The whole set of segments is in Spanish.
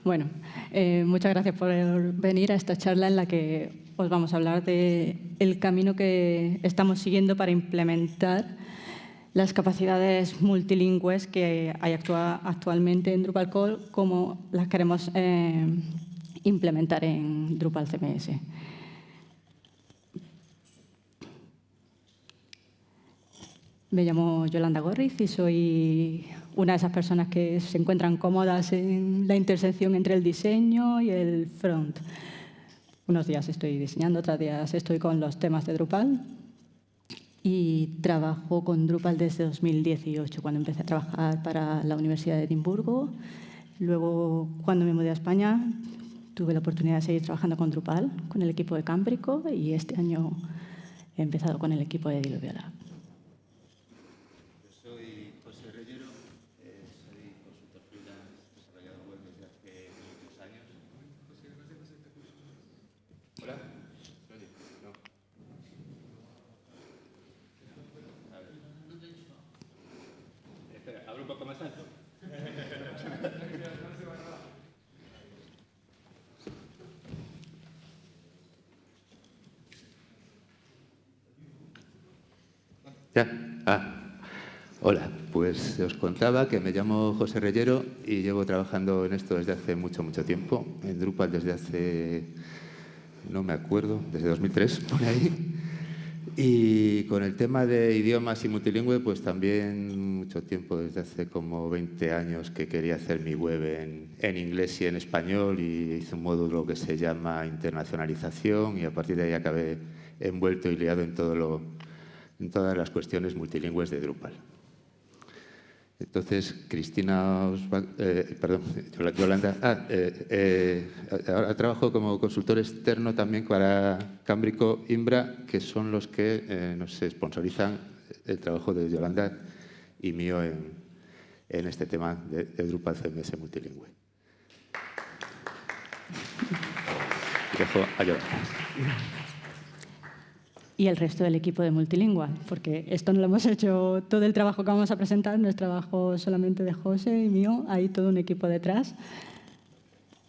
Bueno, muchas gracias por venir a esta charla en la que os vamos a hablar del camino que estamos siguiendo para implementar las capacidades multilingües que hay actualmente en Drupal Core, como las queremos implementar en Drupal CMS. Me llamo Yolanda Gorriz y soy una de esas personas que se encuentran cómodas en la intersección entre el diseño y el front. Unos días estoy diseñando, otros días estoy con los temas de Drupal y trabajo con Drupal desde 2018, cuando empecé a trabajar para la Universidad de Edimburgo. Luego, cuando me mudé a España, tuve la oportunidad de seguir trabajando con Drupal, con el equipo de Cámbrico, y este año he empezado con el equipo de Diluvio Lab. ¿Hablo un poco más alto? ¿Ya? Hola, pues os contaba que me llamo José Reyero y llevo trabajando en esto desde hace mucho tiempo. En Drupal desde hace, no me acuerdo, desde 2003, por ahí. Y con el tema de idiomas y multilingüe, pues también mucho tiempo, desde hace como 20 años que quería hacer mi web en inglés y en español, y hice un módulo que se llama internacionalización, y a partir de ahí acabé envuelto y liado en todas las cuestiones multilingües de Drupal. Entonces, Yolanda, ahora trabajo como consultor externo también para Cámbrico Imbra, que son los que nos sponsorizan el trabajo de Yolanda y mío en este tema de Drupal CMS multilingüe. Dejo a Yolanda. Y el resto del equipo de Multilingual, porque esto no lo hemos hecho, todo el trabajo que vamos a presentar no es trabajo solamente de José y mío, hay todo un equipo detrás.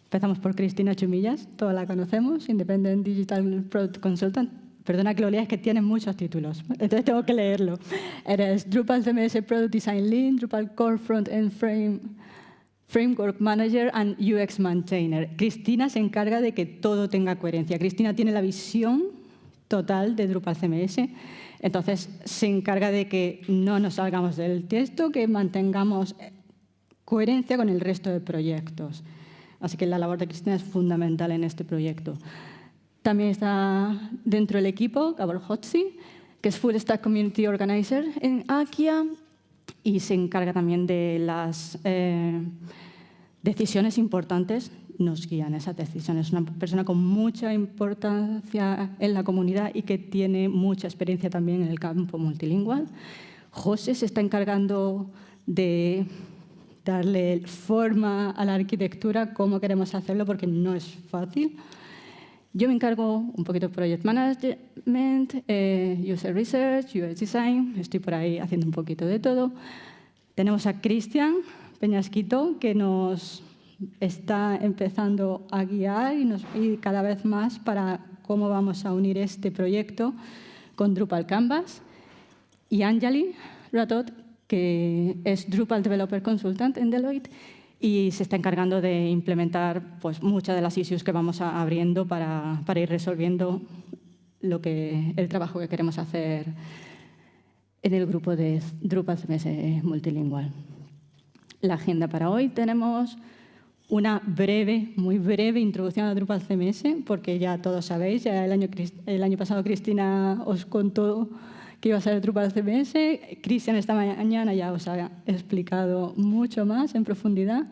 Empezamos por Cristina Chumillas, todas la conocemos, Independent Digital Product Consultant. Perdona que lo lea, es que tiene muchos títulos, entonces tengo que leerlo. Eres Drupal CMS Product Design Lead, Drupal Core Front-End Framework Manager and UX Maintainer. Cristina se encarga de que todo tenga coherencia. Cristina tiene la visión total de Drupal CMS, entonces se encarga de que no nos salgamos del texto, que mantengamos coherencia con el resto de proyectos. Así que la labor de Cristina es fundamental en este proyecto. También está dentro del equipo Gabor Hotzi, que es Full Stack Community Organizer en Akia y se encarga también de las decisiones importantes. Nos guían esas decisiones. Es una persona con mucha importancia en la comunidad y que tiene mucha experiencia también en el campo multilingüe. José se está encargando de darle forma a la arquitectura, cómo queremos hacerlo, porque no es fácil. Yo me encargo un poquito de Project Management, User Research, UX Design. Estoy por ahí haciendo un poquito de todo. Tenemos a Cristian Peñasquito, que nos está empezando a guiar y cada vez más para cómo vamos a unir este proyecto con Drupal Canvas. Y Anjali Ratot, que es Drupal Developer Consultant en Deloitte y se está encargando de implementar pues, muchas de las issues que vamos abriendo para ir resolviendo el trabajo que queremos hacer en el grupo de Drupal CMS multilingüe. La agenda para hoy tenemos una muy breve introducción a Drupal CMS, porque ya todos sabéis, ya el año pasado Cristina os contó que iba a ser Drupal CMS. Cristian esta mañana ya os ha explicado mucho más en profundidad.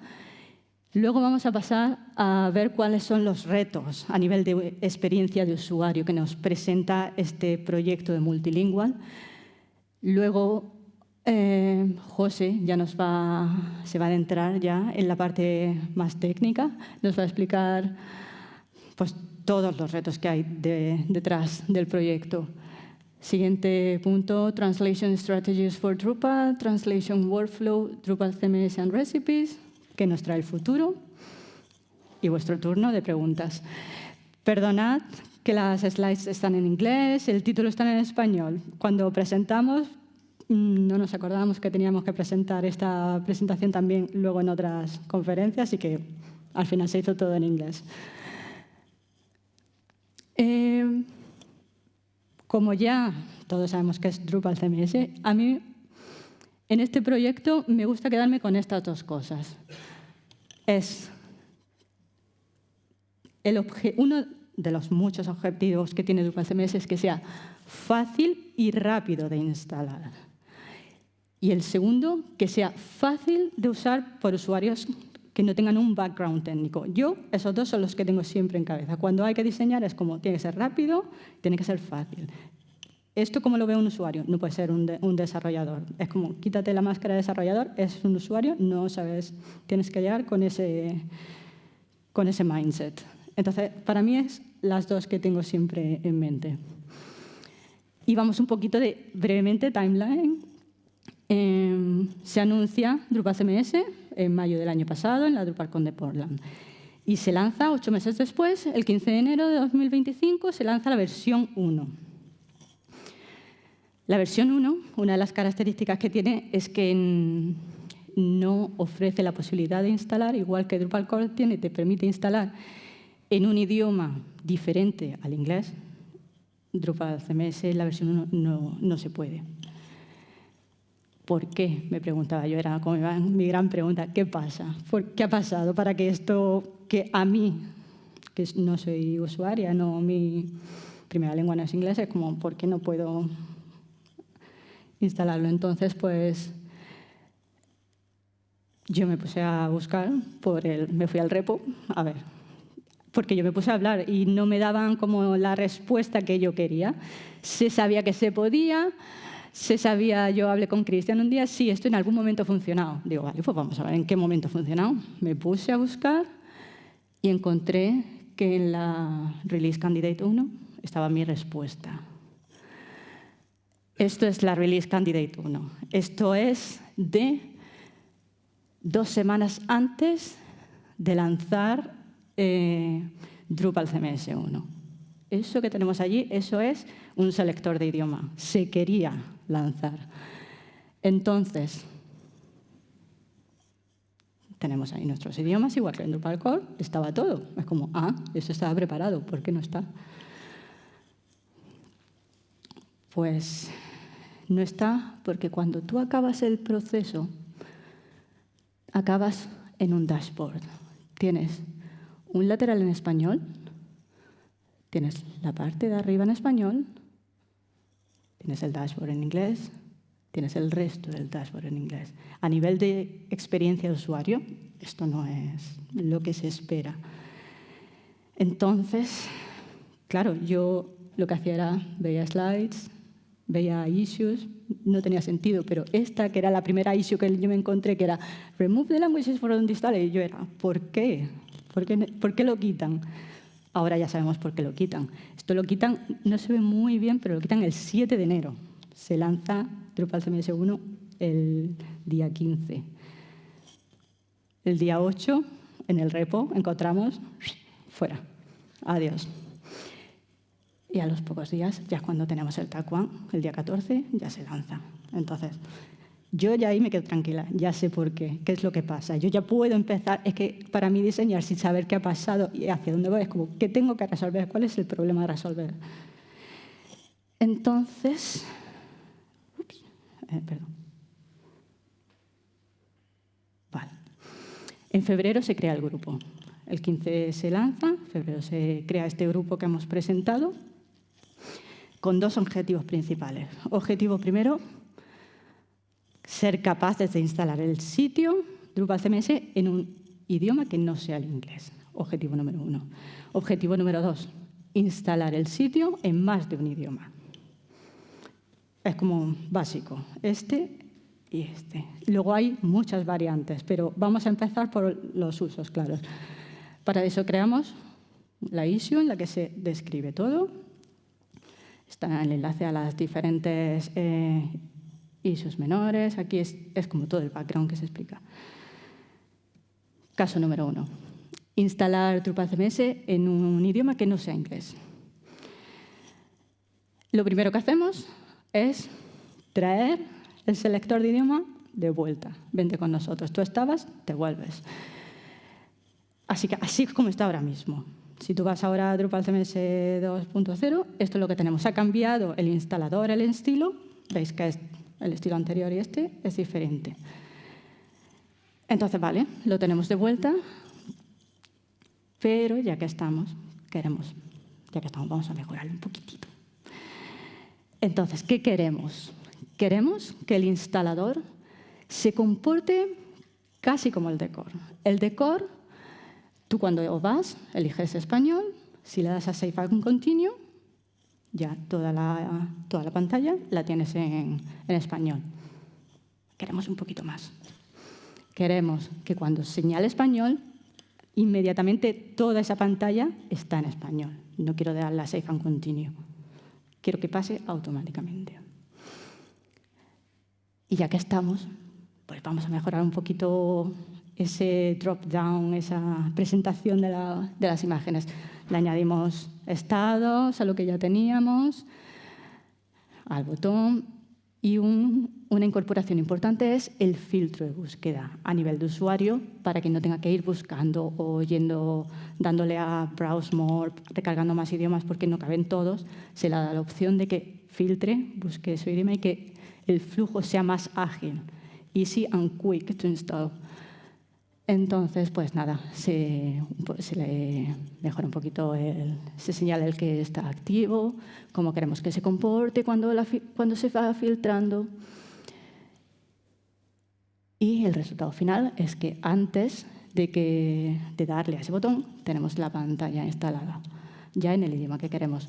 Luego vamos a pasar a ver cuáles son los retos a nivel de experiencia de usuario que nos presenta este proyecto de multilingüe. Luego José ya se va a adentrar ya en la parte más técnica, nos va a explicar pues, todos los retos que hay detrás del proyecto. Siguiente punto, Translation Strategies for Drupal, Translation Workflow, Drupal CMS and Recipes, que nos trae el futuro. y vuestro turno de preguntas. Perdonad que las slides están en inglés, el título está en español. Cuando presentamos, no nos acordábamos que teníamos que presentar esta presentación también luego en otras conferencias y que al final se hizo todo en inglés. Como ya todos sabemos que es Drupal CMS, a mí en este proyecto me gusta quedarme con estas dos cosas. Uno de los muchos objetivos que tiene Drupal CMS es que sea fácil y rápido de instalar. Y el segundo, que sea fácil de usar por usuarios que no tengan un background técnico. Yo, esos dos son los que tengo siempre en cabeza. Cuando hay que diseñar es como, tiene que ser rápido, tiene que ser fácil. ¿Esto cómo lo ve un usuario? No puede ser un desarrollador. Es como, quítate la máscara de desarrollador, es un usuario, no sabes, tienes que llegar con ese mindset. Entonces, para mí es las dos que tengo siempre en mente. Y vamos un poquito de, brevemente, timeline. Se anuncia Drupal CMS en mayo del año pasado en la DrupalCon de Portland. Y se lanza 8 meses después, el 15 de enero de 2025, se lanza la versión 1. La versión 1, una de las características que tiene es que no ofrece la posibilidad de instalar, igual que Drupal Core tiene, te permite instalar en un idioma diferente al inglés. Drupal CMS, la versión 1 no se puede. ¿Por qué? Me preguntaba yo, era como mi gran pregunta. ¿Qué pasa? ¿Qué ha pasado para que esto, que a mí, que no soy usuaria, no, mi primera lengua no es inglés, es como, ¿por qué no puedo instalarlo? Entonces, pues, yo me puse a buscar, me fui al repo, a ver, porque yo me puse a hablar y no me daban como la respuesta que yo quería. Se sabía que se podía. Yo hablé con Cristian un día, sí, esto en algún momento ha funcionado. Digo, vale, pues vamos a ver en qué momento ha funcionado. Me puse a buscar y encontré que en la Release Candidate 1 estaba mi respuesta. Esto es la Release Candidate 1. Esto es de 2 semanas antes de lanzar Drupal CMS 1. Eso que tenemos allí, eso es un selector de idioma. Se quería lanzar. Entonces, tenemos ahí nuestros idiomas, igual que en Drupal Core, estaba todo. Es como, eso estaba preparado, ¿por qué no está? Pues no está porque cuando tú acabas el proceso, acabas en un dashboard. Tienes un lateral en español, tienes la parte de arriba en español, tienes el dashboard en inglés, tienes el resto del dashboard en inglés. A nivel de experiencia de usuario, esto no es lo que se espera. Entonces, claro, yo lo que hacía era, veía slides, veía issues, no tenía sentido, pero esta, que era la primera issue que yo me encontré, que era remove the languages from the installer, y yo era, ¿por qué? ¿Por qué lo quitan? Ahora ya sabemos por qué lo quitan. Esto lo quitan, no se ve muy bien, pero lo quitan el 7 de enero. Se lanza Drupal CMS 1 el día 15. El día 8, en el repo, encontramos, fuera, adiós. Y a los pocos días, ya es cuando tenemos el Tag 1, el día 14, ya se lanza. Entonces, yo ya ahí me quedo tranquila, ya sé por qué es lo que pasa. Yo ya puedo empezar, es que para mí diseñar sin saber qué ha pasado y hacia dónde voy, es como, ¿qué tengo que resolver? ¿Cuál es el problema a resolver? Entonces, perdón. Vale. En febrero se crea el grupo. El 15 se lanza, en febrero se crea este grupo que hemos presentado, con 2 objetivos principales. Objetivo primero, ser capaces de instalar el sitio Drupal CMS en un idioma que no sea el inglés. Objetivo número 1. Objetivo número 2, instalar el sitio en más de un idioma. Es como básico, este y este. Luego hay muchas variantes, pero vamos a empezar por los usos claros. Para eso creamos la issue en la que se describe todo. Está el enlace a las diferentes issues menores. Aquí es como todo el background que se explica. Caso número 1. instalar Drupal CMS en un idioma que no sea inglés. Lo primero que hacemos es traer el selector de idioma de vuelta. Vente con nosotros. Tú estabas, te vuelves. Así es como está ahora mismo. Si tú vas ahora a Drupal CMS 2.0, esto es lo que tenemos. Ha cambiado el instalador, el estilo. Veis que el estilo anterior y este es diferente. Entonces, vale, lo tenemos de vuelta. Pero ya que estamos, vamos a mejorarlo un poquitito. Entonces, ¿qué queremos? Queremos que el instalador se comporte casi como el decor. El decor, tú cuando vas, eliges español, si le das a Save and Continue, ya toda la pantalla la tienes en español. Queremos un poquito más. Queremos que cuando señale español, inmediatamente toda esa pantalla está en español. No quiero darle a Save and Continue. Quiero que pase automáticamente. Y ya que estamos, pues vamos a mejorar un poquito ese drop-down, esa presentación de las imágenes. Le añadimos estados a lo que ya teníamos, al botón, y una incorporación importante es el filtro de búsqueda a nivel de usuario para que no tenga que ir buscando o dándole a Browse More, recargando más idiomas porque no caben todos. Se le da la opción de que filtre, busque su idioma y que el flujo sea más ágil. Easy and quick to install. Entonces, pues nada, se le mejora un poquito, se señala el que está activo, cómo queremos que se comporte cuando se va filtrando. Y el resultado final es que antes de darle a ese botón, tenemos la pantalla instalada, ya en el idioma que queremos.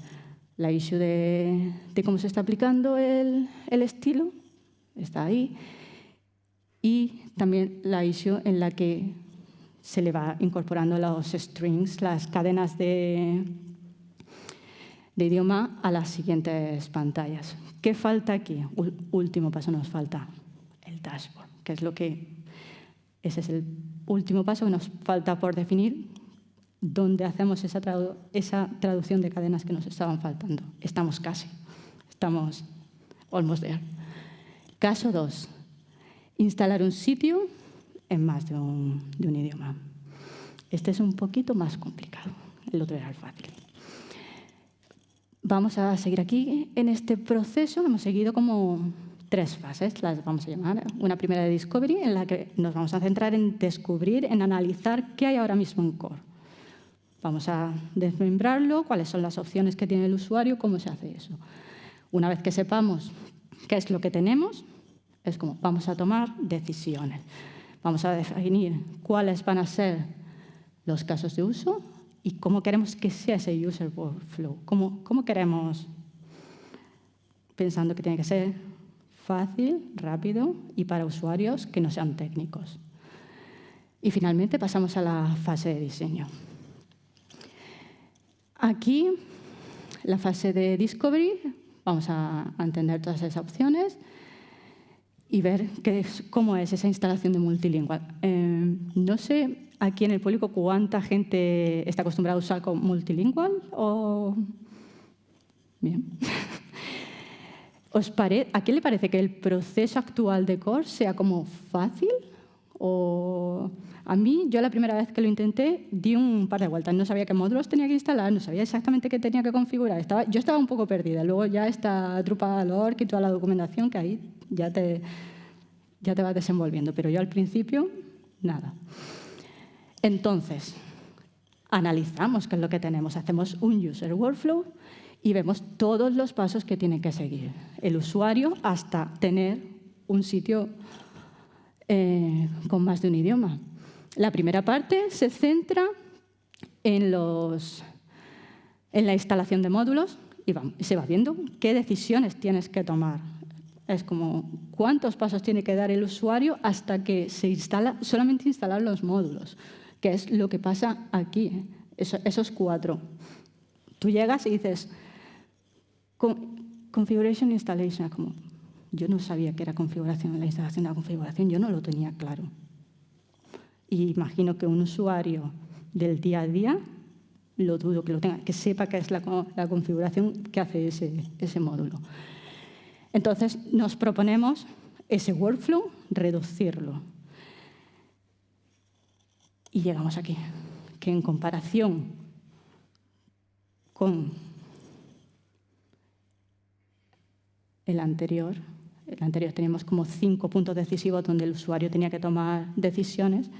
La issue de cómo se está aplicando el estilo está ahí. Y también la issue en la que se le va incorporando los strings, las cadenas de idioma a las siguientes pantallas. ¿Qué falta aquí? Último paso nos falta, el dashboard, que es ese es el último paso que nos falta por definir, donde hacemos esa traducción de cadenas que nos estaban faltando. Estamos almost there. Caso 2. Instalar un sitio en más de un idioma. Este es un poquito más complicado. El otro era el fácil. Vamos a seguir aquí en este proceso. Hemos seguido como 3 fases, las vamos a llamar. Una primera de discovery, en la que nos vamos a centrar en descubrir, en analizar qué hay ahora mismo en core. Vamos a desmembrarlo, cuáles son las opciones que tiene el usuario, cómo se hace eso. Una vez que sepamos qué es lo que tenemos, es como vamos a tomar decisiones. Vamos a definir cuáles van a ser los casos de uso y cómo queremos que sea ese user workflow. Cómo queremos, pensando que tiene que ser fácil, rápido y para usuarios que no sean técnicos. Y finalmente pasamos a la fase de diseño. Aquí, la fase de discovery, vamos a entender todas esas opciones y ver cómo es esa instalación de multilingüe. No sé aquí en el público cuánta gente está acostumbrada a usar con multilingüe o... Bien. ¿A quién le parece que el proceso actual de core sea como fácil? O a mí, yo la primera vez que lo intenté, di un par de vueltas. No sabía qué módulos tenía que instalar, no sabía exactamente qué tenía que configurar. Yo estaba un poco perdida. Luego ya está Drupal.org y toda la documentación que ahí ya te vas desenvolviendo. Pero yo al principio, nada. Entonces, analizamos qué es lo que tenemos. Hacemos un user workflow y vemos todos los pasos que tiene que seguir el usuario hasta tener un sitio con más de un idioma. La primera parte se centra en la instalación de módulos y se va viendo qué decisiones tienes que tomar. Es como cuántos pasos tiene que dar el usuario hasta que solamente instalar los módulos, que es lo que pasa aquí, esos 4. Tú llegas y dices, configuration installation, como yo no sabía que era configuración, la instalación de la configuración, yo no lo tenía claro. Y imagino que un usuario del día a día, lo dudo que lo tenga, que sepa qué es la configuración que hace ese módulo. Entonces, nos proponemos ese workflow, reducirlo. Y llegamos aquí, que en comparación con el anterior teníamos como 5 puntos decisivos donde el usuario tenía que tomar decisiones.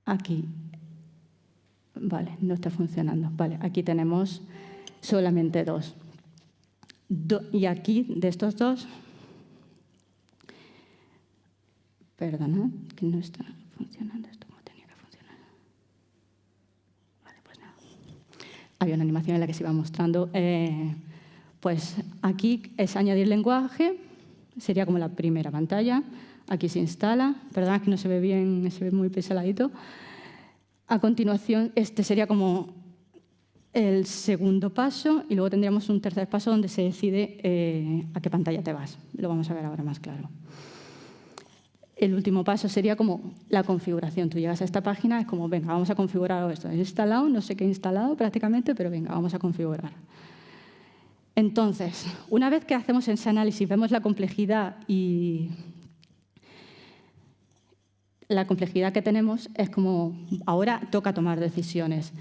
Aquí, vale, no está funcionando. Vale, aquí tenemos solamente 2. Y aquí, de estos 2, perdona, que no está funcionando esto como tenía que funcionar. Vale, pues nada. Había una animación en la que se iba mostrando. Pues aquí es añadir lenguaje, sería como la primera pantalla. Aquí se instala. Perdona que no se ve bien, se ve muy pixeladito. A continuación, este sería como el segundo paso y luego tendríamos un tercer paso donde se decide a qué pantalla te vas. Lo vamos a ver ahora más claro. El último paso sería como la configuración. Tú llegas a esta página, es como, venga, vamos a configurar esto. He instalado, no sé qué he instalado prácticamente, pero venga, vamos a configurar. Entonces, una vez que hacemos ese análisis, vemos la complejidad y la complejidad que tenemos, es como, ahora toca tomar decisiones.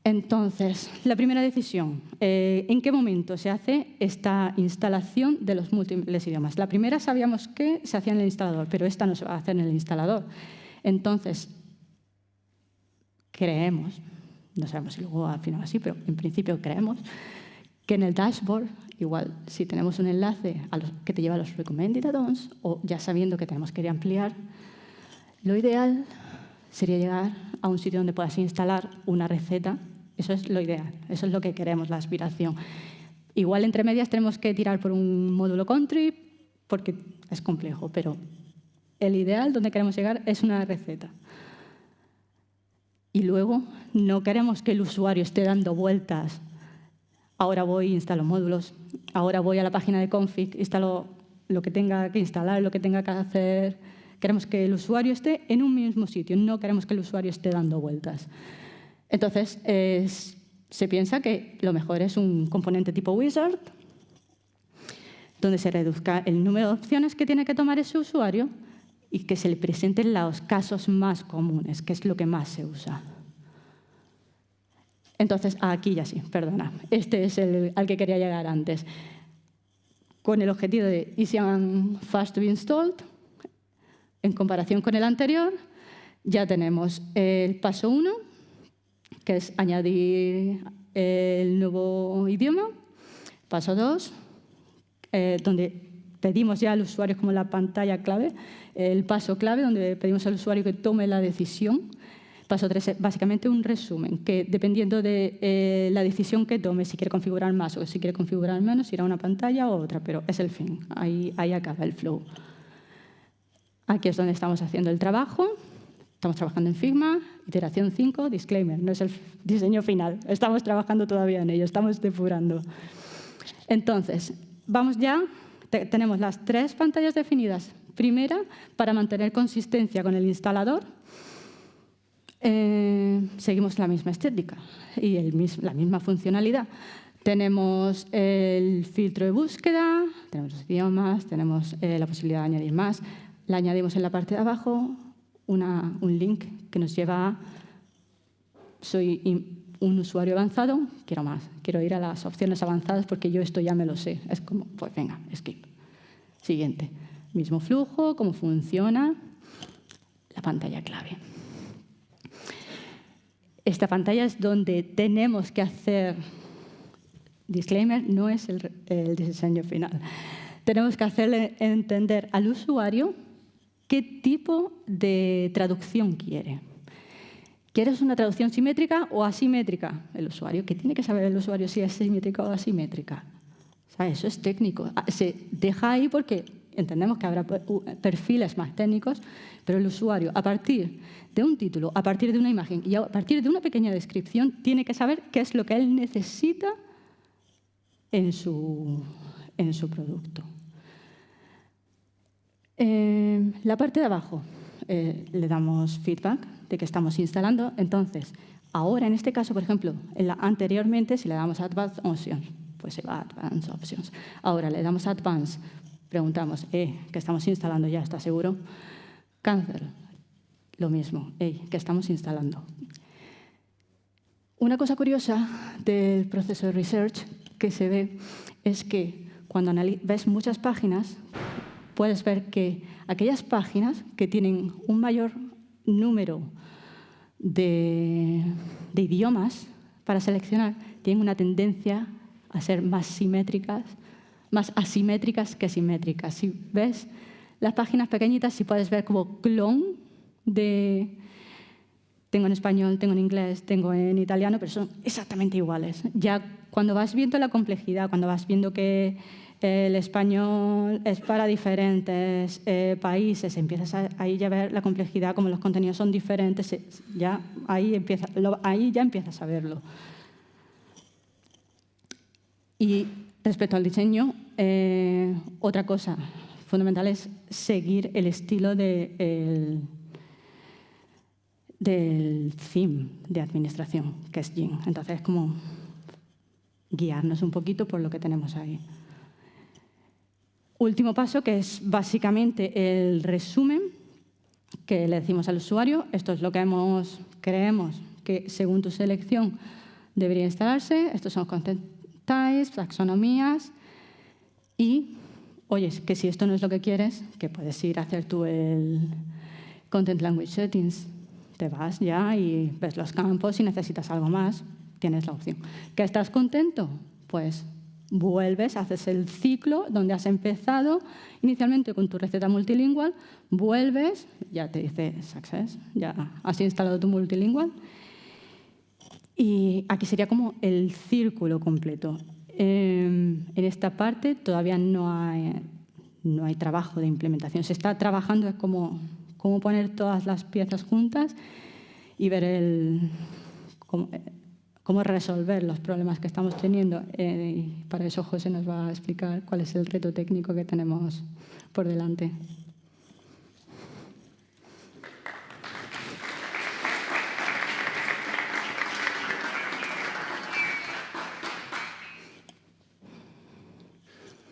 Entonces, la primera decisión, ¿en qué momento se hace esta instalación de los múltiples idiomas? La primera sabíamos que se hacía en el instalador, pero esta no se va a hacer en el instalador. Entonces, creemos, no sabemos si luego al final así, pero en principio creemos que en el dashboard, igual si tenemos un enlace que te lleva a los recommended add-ons, o ya sabiendo que tenemos que ampliar, lo ideal sería llegar a un sitio donde puedas instalar una receta. Eso es lo ideal, eso es lo que queremos, la aspiración. Igual entre medias tenemos que tirar por un módulo country porque es complejo, pero el ideal donde queremos llegar es una receta. Y luego no queremos que el usuario esté dando vueltas. Ahora voy e instalo módulos, ahora voy a la página de config, instalo lo que tenga que instalar, lo que tenga que hacer. Queremos que el usuario esté en un mismo sitio, no queremos que el usuario esté dando vueltas. Entonces, se piensa que lo mejor es un componente tipo wizard, donde se reduzca el número de opciones que tiene que tomar ese usuario y que se le presenten los casos más comunes, que es lo que más se usa. Entonces, aquí ya sí, perdona. Este es al que quería llegar antes. Con el objetivo de easy and fast to be installed, en comparación con el anterior, ya tenemos el paso 1, que es añadir el nuevo idioma. Paso 2, donde pedimos ya al usuario como la pantalla clave, el paso clave, donde pedimos al usuario que tome la decisión. Paso 3 es básicamente un resumen, que dependiendo de la decisión que tome, si quiere configurar más o si quiere configurar menos, irá a una pantalla o otra, pero es el fin, ahí acaba el flow. Aquí es donde estamos haciendo el trabajo. Estamos trabajando en Figma, iteración 5, disclaimer, no es el diseño final. Estamos trabajando todavía en ello, estamos depurando. Entonces, vamos ya, tenemos las 3 pantallas definidas. Primera, para mantener consistencia con el instalador, seguimos la misma estética y la misma funcionalidad. Tenemos el filtro de búsqueda, tenemos los idiomas, tenemos la posibilidad de añadir más. La añadimos en la parte de abajo, un link que nos lleva a soy un usuario avanzado, quiero más, quiero ir a las opciones avanzadas porque yo esto ya me lo sé. Es como, pues venga, skip. Siguiente, mismo flujo, cómo funciona la pantalla clave. Esta pantalla es donde tenemos que hacer, disclaimer, no es el diseño final. Tenemos que hacerle entender al usuario qué tipo de traducción quiere. ¿Quieres una traducción simétrica o asimétrica? El usuario, ¿qué tiene que saber el usuario si es simétrica o asimétrica? O sea, eso es técnico. Se deja ahí porque entendemos que habrá perfiles más técnicos, pero el usuario, a partir de un título, a partir de una imagen y a partir de una pequeña descripción, tiene que saber qué es lo que él necesita en su producto. La parte de abajo, le damos feedback de que estamos instalando. Entonces, ahora en este caso, por ejemplo, anteriormente si le damos Advanced Options, pues se va a Advanced Options. Ahora le damos Advanced, preguntamos, que estamos instalando ya, ¿está seguro? Cancel, lo mismo, que estamos instalando. Una cosa curiosa del proceso de research que se ve es que cuando ves muchas páginas, puedes ver que aquellas páginas que tienen un mayor número de idiomas para seleccionar tienen una tendencia a ser más asimétricas que simétricas. Si ves las páginas pequeñitas, si puedes ver como clon de... Tengo en español, tengo en inglés, tengo en italiano, pero son exactamente iguales. Ya cuando vas viendo la complejidad, cuando vas viendo que el español es para diferentes países, empiezas ahí ya a ver la complejidad, como los contenidos son diferentes, ahí ya empiezas a verlo. Y respecto al diseño, otra cosa fundamental es seguir el estilo del theme de administración, que es Jing. Entonces, como guiarnos un poquito por lo que tenemos ahí. Último paso, que es básicamente el resumen que le decimos al usuario. Esto es lo que creemos que, según tu selección, debería instalarse. Estos son content types, taxonomías. Y, oye, que si esto no es lo que quieres, que puedes ir a hacer tú el Content Language Settings. Te vas ya y ves los campos. Si necesitas algo más, tienes la opción. ¿Que estás contento? Pues vuelves, haces el ciclo donde has empezado inicialmente con tu receta multilingüe, vuelves, ya te dice Success, ya has instalado tu multilingüe. Y aquí sería como el círculo completo. En esta parte todavía no hay trabajo de implementación. Se está trabajando es cómo poner todas las piezas juntas y ver cómo resolver los problemas que estamos teniendo. Y para eso José nos va a explicar cuál es el reto técnico que tenemos por delante.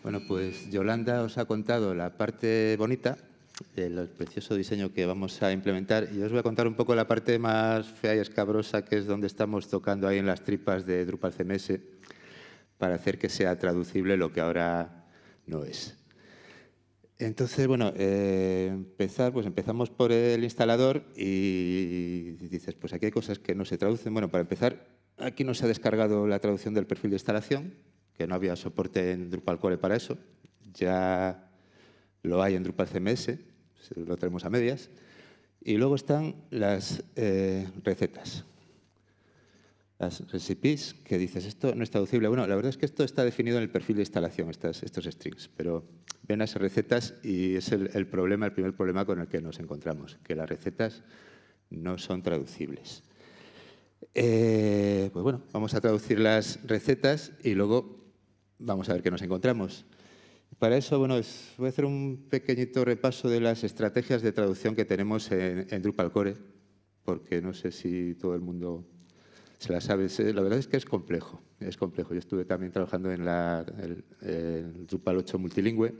Bueno, pues Yolanda os ha contado la parte bonita del precioso diseño que vamos a implementar y yo os voy a contar un poco la parte más fea y escabrosa, que es donde estamos tocando ahí en las tripas de Drupal CMS para hacer que sea traducible lo que ahora no es. Entonces, bueno, empezamos por el instalador y dices, pues aquí hay cosas que no se traducen. Bueno, para empezar, aquí no se ha descargado la traducción del perfil de instalación, que no había soporte en Drupal Core para eso. Ya lo hay en Drupal CMS, lo tenemos a medias. Y luego están las recetas. Las recipes, que dices, esto no es traducible. Bueno, la verdad es que esto está definido en el perfil de instalación, estos strings, pero ven las recetas y es el primer problema con el que nos encontramos, que las recetas no son traducibles. Pues bueno, vamos a traducir las recetas y luego vamos a ver qué nos encontramos. Para eso, bueno, voy a hacer un pequeñito repaso de las estrategias de traducción que tenemos en Drupal Core, porque no sé si todo el mundo se las sabe. La verdad es que es complejo. Yo estuve también trabajando en el Drupal 8 multilingüe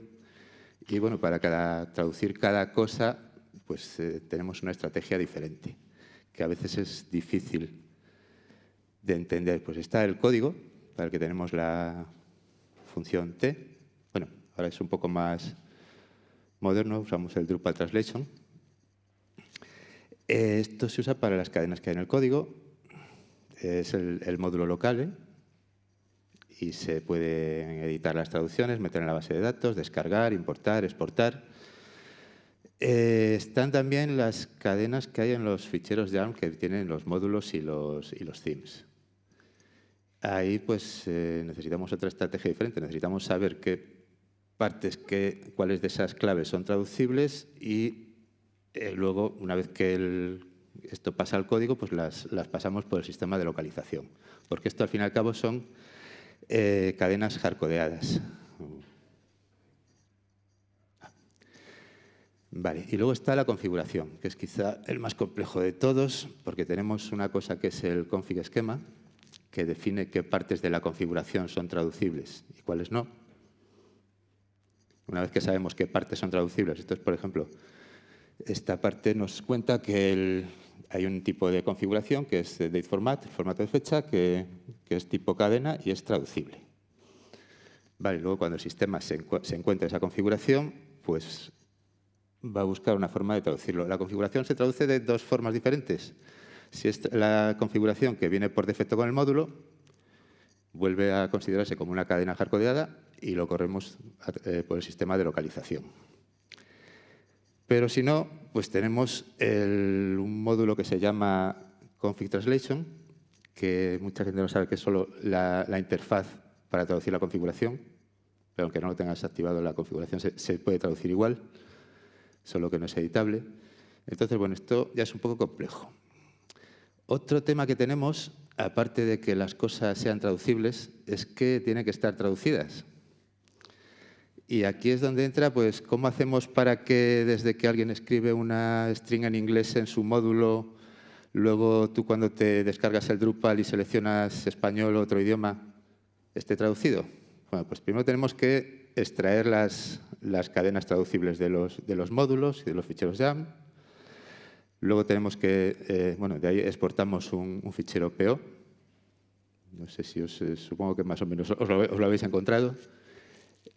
y, bueno, para traducir cada cosa, pues tenemos una estrategia diferente, que a veces es difícil de entender. Pues está el código, para el que tenemos la función T. Bueno, ahora es un poco más moderno, usamos el Drupal Translation. Esto se usa para las cadenas que hay en el código. Es el módulo local, y se pueden editar las traducciones, meter en la base de datos, descargar, importar, exportar. Están también las cadenas que hay en los ficheros YAML que tienen los módulos y los themes. Ahí pues necesitamos otra estrategia diferente. Necesitamos saber cuáles de esas claves son traducibles y luego, una vez que esto pasa al código, pues las pasamos por el sistema de localización. Porque esto, al fin y al cabo, son cadenas hardcodeadas. Vale, y luego está la configuración, que es quizá el más complejo de todos, porque tenemos una cosa que es el config esquema, que define qué partes de la configuración son traducibles y cuáles no. Una vez que sabemos qué partes son traducibles, entonces, por ejemplo, esta parte nos cuenta que hay un tipo de configuración que es date format, el formato de fecha, que es tipo cadena y es traducible. Vale, luego cuando el sistema se encuentra esa configuración, pues va a buscar una forma de traducirlo. La configuración se traduce de dos formas diferentes. Si es la configuración que viene por defecto con el módulo, vuelve a considerarse como una cadena hardcodeada y lo corremos por el sistema de localización. Pero si no, pues tenemos un módulo que se llama config translation, que mucha gente no sabe que es solo la interfaz para traducir la configuración, pero aunque no lo tengas activado, la configuración se puede traducir igual, solo que no es editable. Entonces, bueno, esto ya es un poco complejo. Otro tema que tenemos, aparte de que las cosas sean traducibles, es que tienen que estar traducidas. Y aquí es donde entra, pues, cómo hacemos para que desde que alguien escribe una string en inglés en su módulo, luego tú cuando te descargas el Drupal y seleccionas español o otro idioma, esté traducido. Bueno, pues primero tenemos que extraer las cadenas traducibles de los módulos y de los ficheros YAML. Luego tenemos que, bueno, de ahí exportamos un fichero PO. No sé si supongo que más o menos os lo habéis encontrado.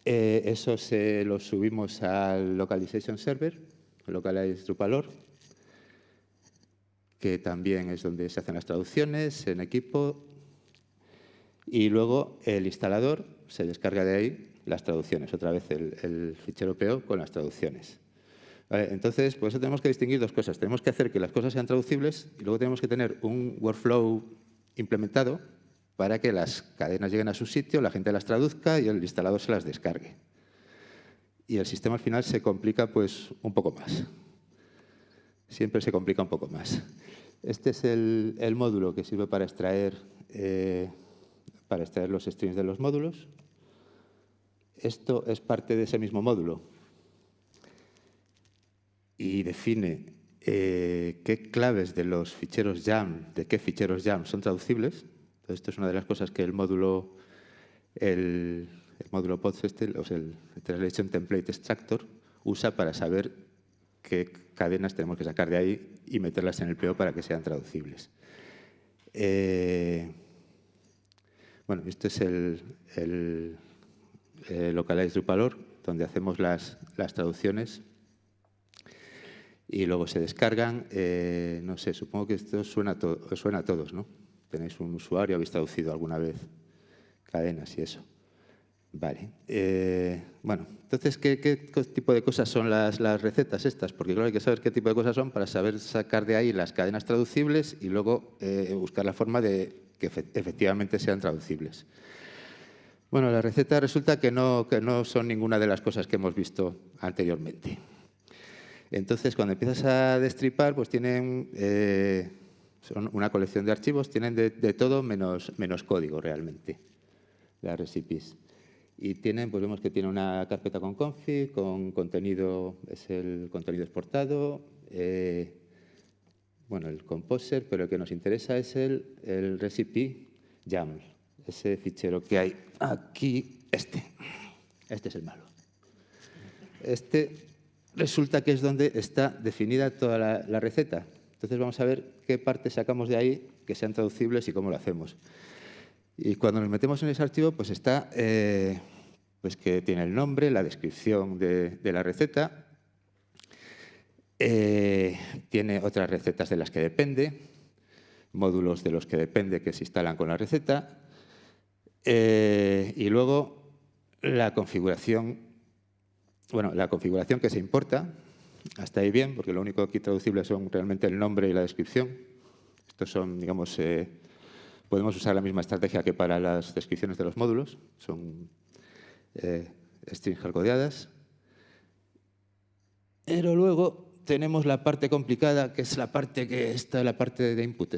Eso lo subimos al Localization Server, Localize Drupalore, que también es donde se hacen las traducciones en equipo. Y luego el instalador se descarga de ahí las traducciones, otra vez el fichero PO con las traducciones. Vale, entonces, por eso tenemos que distinguir dos cosas. Tenemos que hacer que las cosas sean traducibles y luego tenemos que tener un workflow implementado para que las cadenas lleguen a su sitio, la gente las traduzca y el instalador se las descargue. Y el sistema al final se complica pues un poco más. Siempre se complica un poco más. Este es el módulo que sirve para extraer los strings de los módulos. Esto es parte de ese mismo módulo y define qué claves de los ficheros YAML, de qué ficheros YAML son traducibles. Entonces, esto es una de las cosas que el módulo POTS, o sea, el Translation Template Extractor, usa para saber qué cadenas tenemos que sacar de ahí y meterlas en el PO para que sean traducibles. Bueno, esto es el Localize Drupalore, donde hacemos las traducciones y luego se descargan. No sé, supongo que esto os suena a todos, ¿no? Tenéis un usuario, habéis traducido alguna vez cadenas y eso. Vale. Bueno, entonces, ¿qué tipo de cosas son las recetas estas? Porque claro, hay que saber qué tipo de cosas son para saber sacar de ahí las cadenas traducibles y luego buscar la forma de que efectivamente sean traducibles. Bueno, las recetas resulta que no son ninguna de las cosas que hemos visto anteriormente. Entonces, cuando empiezas a destripar, pues tienen son una colección de archivos, tienen de todo menos código realmente, las recipes. Y tienen, pues vemos que tiene una carpeta con config, con contenido, es el contenido exportado, bueno, el composer, pero el que nos interesa es el recipe YAML, ese fichero que hay aquí, este es el malo. Resulta que es donde está definida toda la receta. Entonces vamos a ver qué partes sacamos de ahí que sean traducibles y cómo lo hacemos. Y cuando nos metemos en ese archivo, pues está pues que tiene el nombre, la descripción de la receta, tiene otras recetas de las que depende, módulos de los que depende que se instalan con la receta, y luego la configuración, bueno, la configuración que se importa. Hasta ahí bien, porque lo único aquí traducible son realmente el nombre y la descripción. Estos son, digamos, podemos usar la misma estrategia que para las descripciones de los módulos. Son strings hardcodeadas. Pero luego tenemos la parte complicada, que es la parte de input.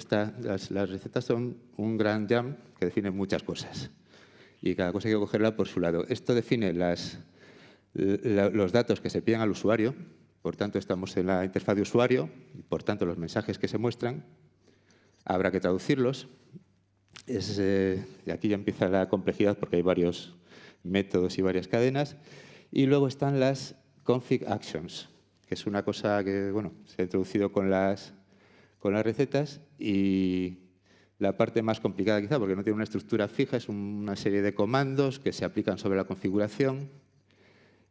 Las recetas son un gran YAML que define muchas cosas. Y cada cosa hay que cogerla por su lado. Esto define los datos que se piden al usuario, Por tanto, estamos en la interfaz de usuario y, por tanto, los mensajes que se muestran habrá que traducirlos. Y aquí ya empieza la complejidad porque hay varios métodos y varias cadenas. Y luego están las config actions, que es una cosa que se ha introducido con las recetas y la parte más complicada quizá, porque no tiene una estructura fija, es una serie de comandos que se aplican sobre la configuración.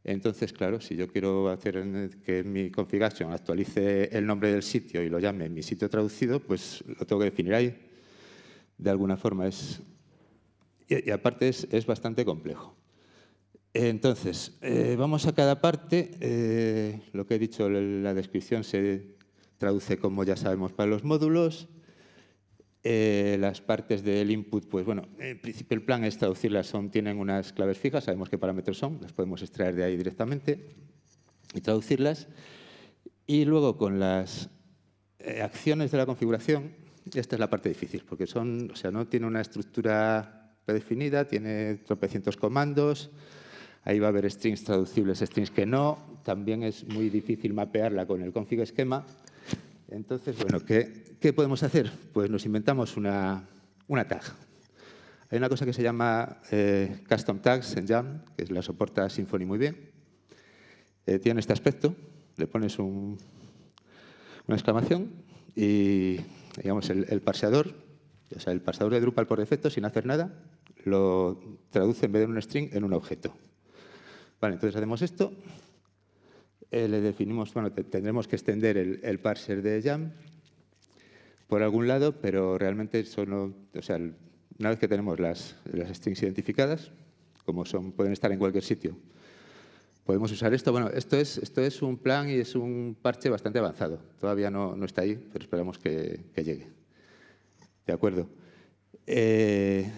Entonces, claro, si yo quiero hacer que mi config action actualice el nombre del sitio y lo llame mi sitio traducido, pues lo tengo que definir ahí. De alguna forma y aparte es bastante complejo. Entonces, vamos a cada parte. Lo que he dicho en la descripción se traduce, como ya sabemos, para los módulos. Las partes del input, pues en principio el plan es traducirlas, tienen unas claves fijas, sabemos qué parámetros son, las podemos extraer de ahí directamente y traducirlas. Y luego con las acciones de la configuración, esta es la parte difícil, porque no tiene una estructura predefinida, tiene tropecientos comandos, ahí va a haber strings traducibles, strings que no, también es muy difícil mapearla con el config esquema. Entonces, ¿qué podemos hacer? Pues nos inventamos una tag. Hay una cosa que se llama Custom Tags en Jam, que la soporta Symfony muy bien. Tiene este aspecto, le pones una exclamación y, digamos, el parseador, o sea, el parseador de Drupal por defecto, sin hacer nada, lo traduce en vez de un string en un objeto. Vale, entonces hacemos esto. Le definimos, tendremos que extender el parser de Jam por algún lado, pero realmente una vez que tenemos las strings identificadas, como pueden estar en cualquier sitio, podemos usar esto. Bueno, esto es un plan y es un parche bastante avanzado. Todavía no está ahí, pero esperamos que llegue. ¿De acuerdo? Hay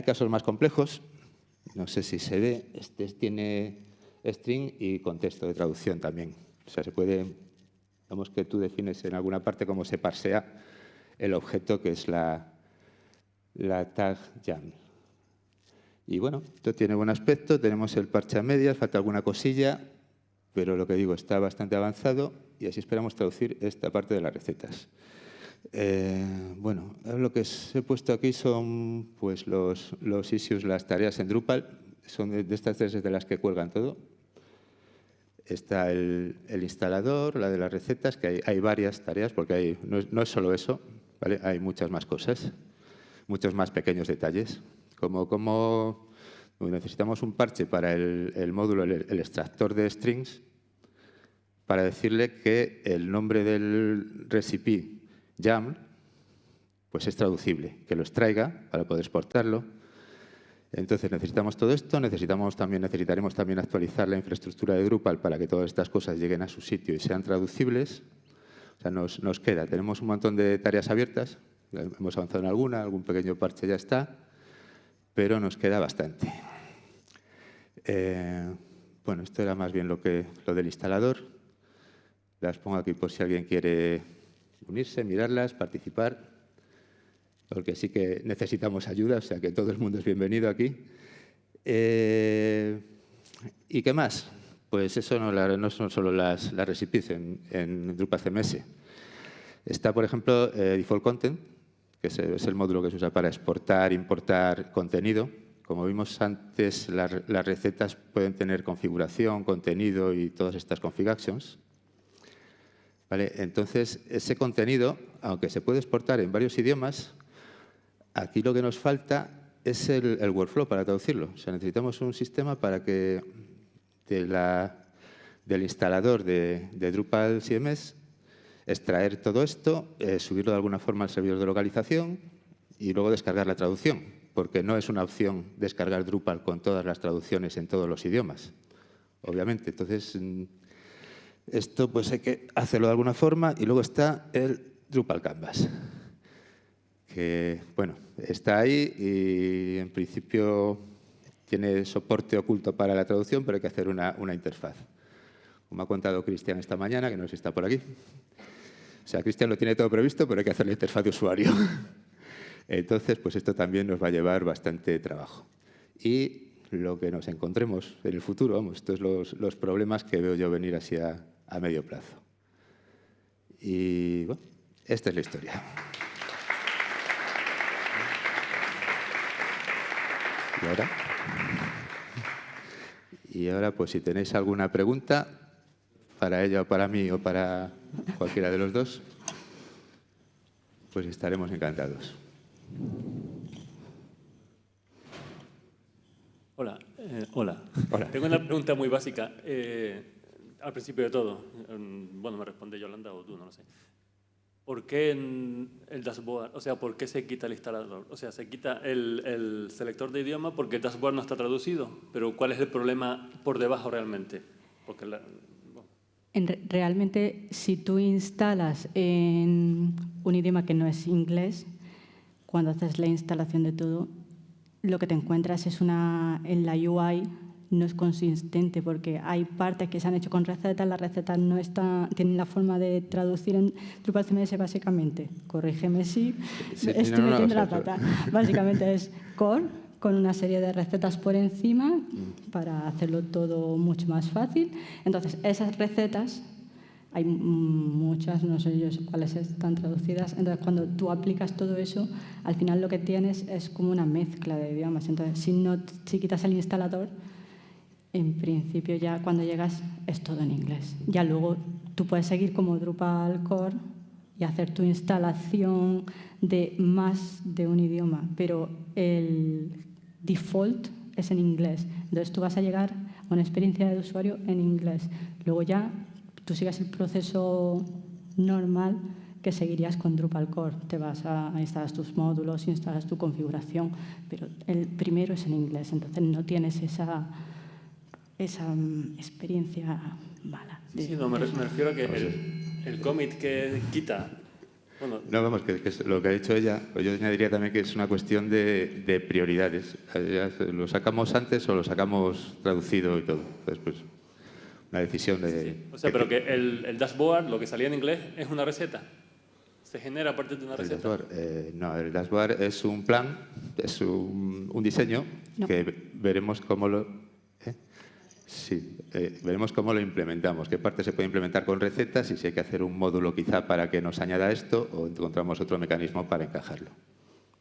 casos más complejos. No sé si se ve. Este tiene string y contexto de traducción también. O sea, digamos que tú defines en alguna parte cómo se parsea el objeto que es la tag Jam. Y esto tiene buen aspecto, tenemos el parche a medias, falta alguna cosilla, pero lo que digo, está bastante avanzado y así esperamos traducir esta parte de las recetas. Lo que he puesto aquí son pues, los issues, las tareas en Drupal. Son de estas tres de las que cuelgan todo. Está el instalador, la de las recetas, que hay varias tareas, porque no es solo eso, ¿vale? Hay muchas más cosas, muchos más pequeños detalles. Como necesitamos un parche para el módulo, el extractor de strings, para decirle que el nombre del recipe Jam pues es traducible, que lo extraiga para poder exportarlo. Entonces necesitamos todo esto, necesitaremos también actualizar la infraestructura de Drupal para que todas estas cosas lleguen a su sitio y sean traducibles. O sea, nos queda, tenemos un montón de tareas abiertas, hemos avanzado en algún pequeño parche ya está, pero nos queda bastante. Esto era más bien lo del instalador. Las pongo aquí por si alguien quiere unirse, mirarlas, participar, porque sí que necesitamos ayuda, o sea que todo el mundo es bienvenido aquí. ¿Y qué más? Pues eso no son solo las recipes en Drupal CMS. Está, por ejemplo, Default Content, que es el módulo que se usa para exportar, importar contenido. Como vimos antes, las recetas pueden tener configuración, contenido y todas estas config actions. ¿Vale? Entonces, ese contenido, aunque se puede exportar en varios idiomas, aquí lo que nos falta es el workflow para traducirlo. O sea, necesitamos un sistema para que del instalador de Drupal CMS extraer todo esto, subirlo de alguna forma al servidor de localización y luego descargar la traducción, porque no es una opción descargar Drupal con todas las traducciones en todos los idiomas, obviamente. Entonces, esto pues hay que hacerlo de alguna forma y luego está el Drupal Canvas, que está ahí y en principio tiene soporte oculto para la traducción, pero hay que hacer una interfaz. Como ha contado Cristian esta mañana, que no sé si está por aquí. O sea, Cristian lo tiene todo previsto, pero hay que hacer la interfaz de usuario. Entonces, pues esto también nos va a llevar bastante trabajo. Y lo que nos encontremos en el futuro, estos son los problemas que veo yo venir hacia a medio plazo. Y bueno, esta es la historia. Y ahora, pues si tenéis alguna pregunta para ella o para mí o para cualquiera de los dos, pues estaremos encantados. Hola. Hola. Hola. Tengo una pregunta muy básica. Al principio de todo, bueno, me responde Yolanda o tú, no lo sé. ¿Por qué en el dashboard, o sea, por qué se quita el instalador? O sea, se quita el selector de idioma porque el dashboard no está traducido, pero ¿cuál es el problema por debajo realmente? Porque Realmente, si tú instalas en un idioma que no es inglés, cuando haces la instalación de todo, lo que te encuentras es en la UI no es consistente porque hay partes que se han hecho con recetas, las recetas no tienen la forma de traducir en Drupal CMS básicamente. Corrígeme si estoy metiendo la pata. Básicamente es core con una serie de recetas por encima para hacerlo todo mucho más fácil. Entonces, esas recetas, hay muchas, no sé yo cuáles están traducidas. Entonces, cuando tú aplicas todo eso, al final lo que tienes es como una mezcla de idiomas. Entonces, si quitas el instalador, en principio ya cuando llegas es todo en inglés. Ya luego tú puedes seguir como Drupal Core y hacer tu instalación de más de un idioma, pero el default es en inglés. Entonces tú vas a llegar a una experiencia de usuario en inglés. Luego ya tú sigues el proceso normal que seguirías con Drupal Core. Te vas a instalar tus módulos, instalas tu configuración, pero el primero es en inglés. Entonces no tienes esa experiencia mala. Sí, no, me refiero a que el commit que quita... Bueno, no, vamos, que es lo que ha dicho ella, pues yo añadiría también que es una cuestión de prioridades. ¿Lo sacamos antes o lo sacamos traducido y todo? Entonces, pues, una decisión de... Sí. O sea, pero que el dashboard, lo que salía en inglés, es una receta. ¿Se genera a partir de una receta? No, el dashboard es un plan, es un diseño que veremos cómo lo... Sí, veremos cómo lo implementamos, qué parte se puede implementar con recetas y si hay que hacer un módulo quizá para que nos añada esto o encontramos otro mecanismo para encajarlo.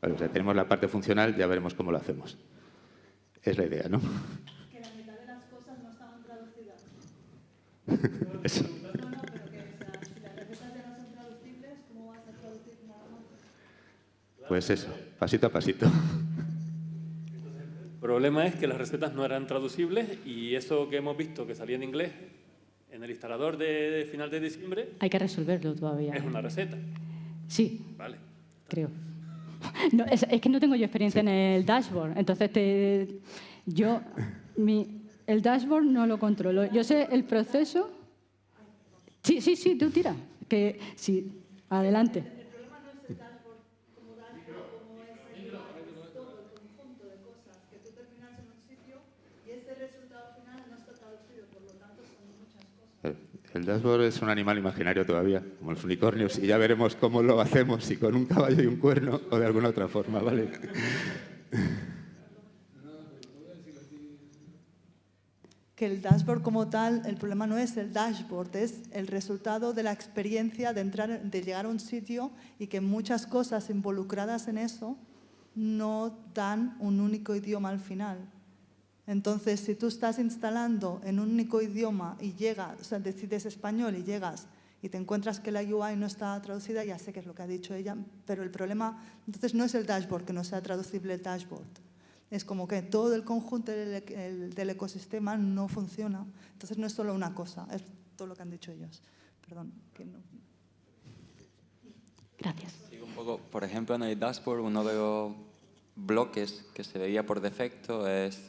Vale, o sea, tenemos la parte funcional, ya veremos cómo lo hacemos. Es la idea, ¿no? Que la mitad de las cosas no estaban traducidas. Eso. No, pero que si las recetas ya no son traducibles, ¿cómo vas a traducir nada más? Pues eso, pasito a pasito. El problema es que las recetas no eran traducibles y eso que hemos visto que salía en inglés en el instalador de final de diciembre... Hay que resolverlo todavía. Es una receta. Sí, Vale. creo. No, es que no tengo yo experiencia en el dashboard, entonces el dashboard no lo controlo. Yo sé el proceso. Sí, tú tira. Que sí, adelante. El problema no es el dashboard como dashboard, como es todo el conjunto de cosas que tú terminas en un sitio y este resultado final no está traducido, por lo tanto son muchas cosas. El dashboard es un animal imaginario todavía, como los unicornios, y ya veremos cómo lo hacemos, si con un caballo y un cuerno o de alguna otra forma, ¿vale? Que el dashboard como tal, el problema no es el dashboard, es el resultado de la experiencia de llegar a un sitio y que muchas cosas involucradas en eso no dan un único idioma al final. Entonces, si tú estás instalando en un único idioma y llegas, o sea, decides español y llegas y te encuentras que la UI no está traducida, ya sé que es lo que ha dicho ella, pero el problema entonces no es el dashboard, que no sea traducible el dashboard. Es como que todo el conjunto del ecosistema no funciona. Entonces no es solo una cosa, es todo lo que han dicho ellos. Perdón, que no. Gracias. Sigo un poco, por ejemplo, en el dashboard uno de los bloques que se veía por defecto es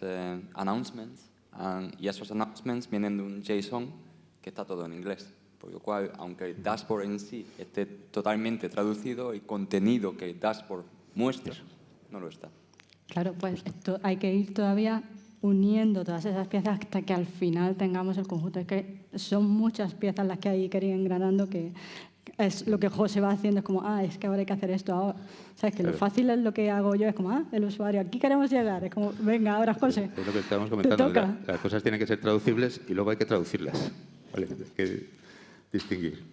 announcements, y esos announcements vienen de un JSON que está todo en inglés, por lo cual, aunque el dashboard en sí esté totalmente traducido, el contenido que el dashboard muestra no lo está. Claro, pues hay que ir todavía uniendo todas esas piezas hasta que al final tengamos el conjunto. Es que son muchas piezas las que hay que ir engranando, que es lo que José va haciendo, es como, es que ahora hay que hacer esto ahora. ¿Sabes? Que lo fácil es lo que hago yo, es como, el usuario, aquí queremos llegar. Es como, venga, ahora José. Es lo que estábamos comentando. Te toca. Las cosas tienen que ser traducibles y luego hay que traducirlas. ¿Vale? Es que distinguir.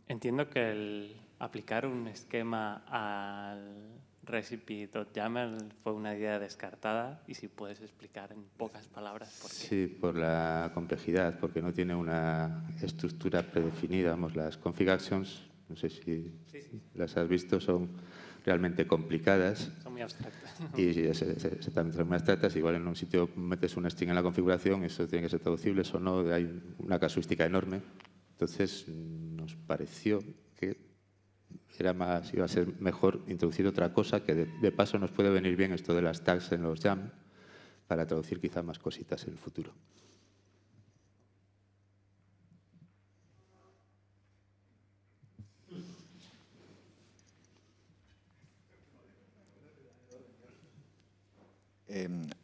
Entiendo que el aplicar un esquema al Recipe.yaml fue una idea descartada, y si puedes explicar en pocas palabras por qué. Sí, por la complejidad, porque no tiene una estructura predefinida. Vamos, las config actions, no sé si las has visto, son realmente complicadas. Son muy abstractas. Y también son muy abstractas. Igual en un sitio metes un string en la configuración, eso tiene que ser traducible, eso no, hay una casuística enorme. Entonces nos pareció que iba a ser mejor introducir otra cosa, que de paso nos puede venir bien esto de las tags en los YAML, para traducir quizá más cositas en el futuro.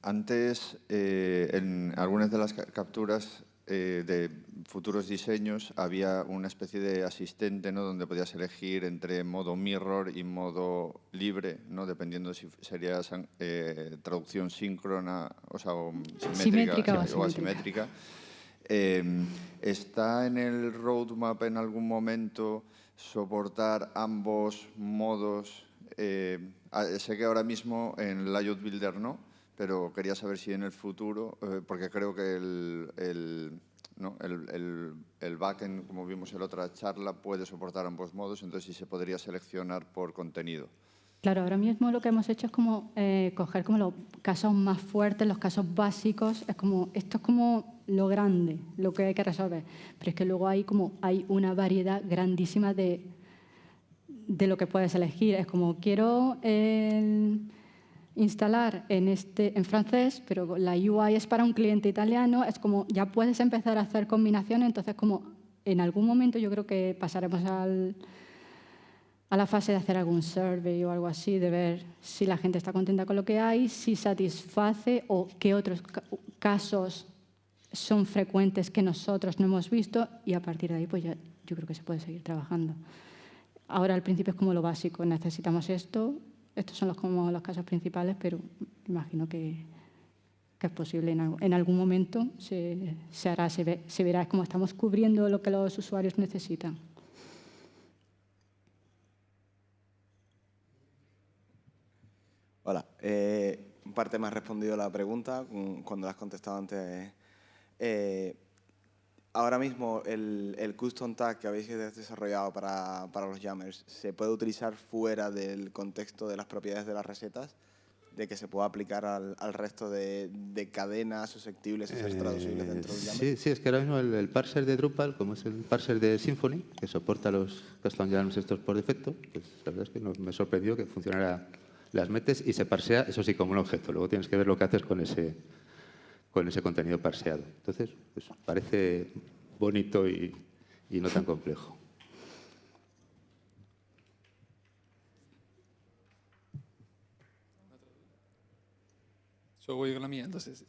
Antes, en algunas de las capturas de futuros diseños había una especie de asistente, ¿no?, donde podías elegir entre modo mirror y modo libre, ¿no?, dependiendo si sería traducción síncrona, o sea, o simétrica o asimétrica. ¿Está en el roadmap en algún momento soportar ambos modos? Sé que ahora mismo en Layout Builder no, pero quería saber si en el futuro, porque creo que el backend, como vimos en la otra charla, puede soportar ambos modos, entonces si se podría seleccionar por contenido. Claro, ahora mismo lo que hemos hecho es como coger como los casos más fuertes, los casos básicos. Esto es como lo grande, lo que hay que resolver. Pero es que luego hay una variedad grandísima de lo que puedes elegir. Es como, quiero instalar en francés, pero la UI es para un cliente italiano. Es como, ya puedes empezar a hacer combinaciones. Entonces, como en algún momento yo creo que pasaremos a la fase de hacer algún survey o algo así, de ver si la gente está contenta con lo que hay, si satisface o qué otros casos son frecuentes que nosotros no hemos visto, y a partir de ahí pues ya yo creo que se puede seguir trabajando. Ahora al principio es como lo básico, necesitamos esto, estos son como los casos principales, pero imagino que es posible en algún momento se hará, se verá cómo estamos cubriendo lo que los usuarios necesitan. Hola, en parte me has respondido a la pregunta cuando la has contestado antes. Ahora mismo el custom tag que habéis desarrollado para los jammers, ¿se puede utilizar fuera del contexto de las propiedades de las recetas? ¿De que se pueda aplicar al resto de cadenas susceptibles de ser traducibles dentro del jammer? Sí, es que ahora mismo el parser de Drupal, como es el parser de Symfony, que soporta los custom jammers estos por defecto, pues la verdad es que me sorprendió que funcionara. Las metes y se parsea, eso sí, como un objeto. Luego tienes que ver lo que haces con ese contenido parseado. Entonces, pues parece bonito y no tan complejo. Yo voy con la mía, entonces.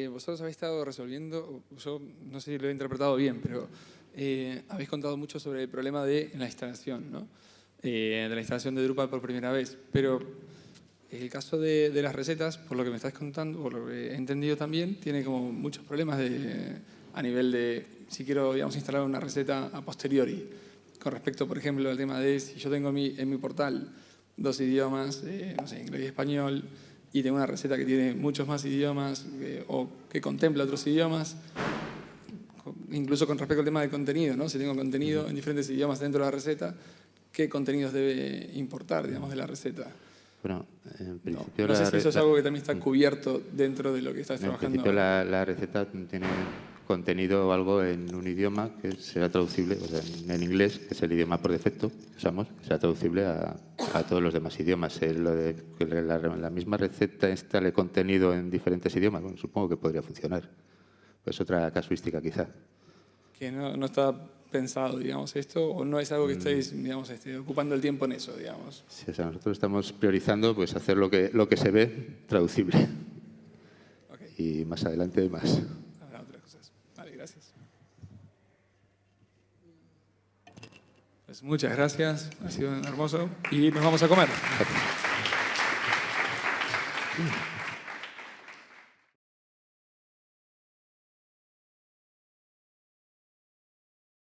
Vosotros habéis estado resolviendo, yo no sé si lo he interpretado bien, pero habéis contado mucho sobre el problema de la instalación, ¿no? De la instalación de Drupal por primera vez, pero el caso de las recetas, por lo que me estás contando, por lo que he entendido también, tiene como muchos problemas a nivel de si quiero, digamos, instalar una receta a posteriori, con respecto, por ejemplo, al tema de si yo tengo en mi portal 2 idiomas, no sé, inglés y español, y tengo una receta que tiene muchos más idiomas o que contempla otros idiomas, incluso con respecto al tema del contenido, ¿no? Si tengo contenido en diferentes idiomas dentro de la receta, ¿qué contenidos debe importar, digamos, de la receta? Bueno, en principio no sé si eso es algo que también está cubierto dentro de lo que estás trabajando. En principio la receta tiene contenido o algo en un idioma que será traducible, o sea, en inglés, que es el idioma por defecto que usamos, será traducible a todos los demás idiomas. Lo de que la misma receta instale contenido en diferentes idiomas, bueno, supongo que podría funcionar. Pues otra casuística quizá. Que no está pensado, digamos, esto, o no es algo que estéis, digamos, ocupando el tiempo en eso, digamos. Sí, o sea, nosotros estamos priorizando pues hacer lo que se ve traducible. Okay. Y más adelante más. Habrá otras cosas. Vale, gracias. Pues muchas gracias, ha sido hermoso y nos vamos a comer. Gracias.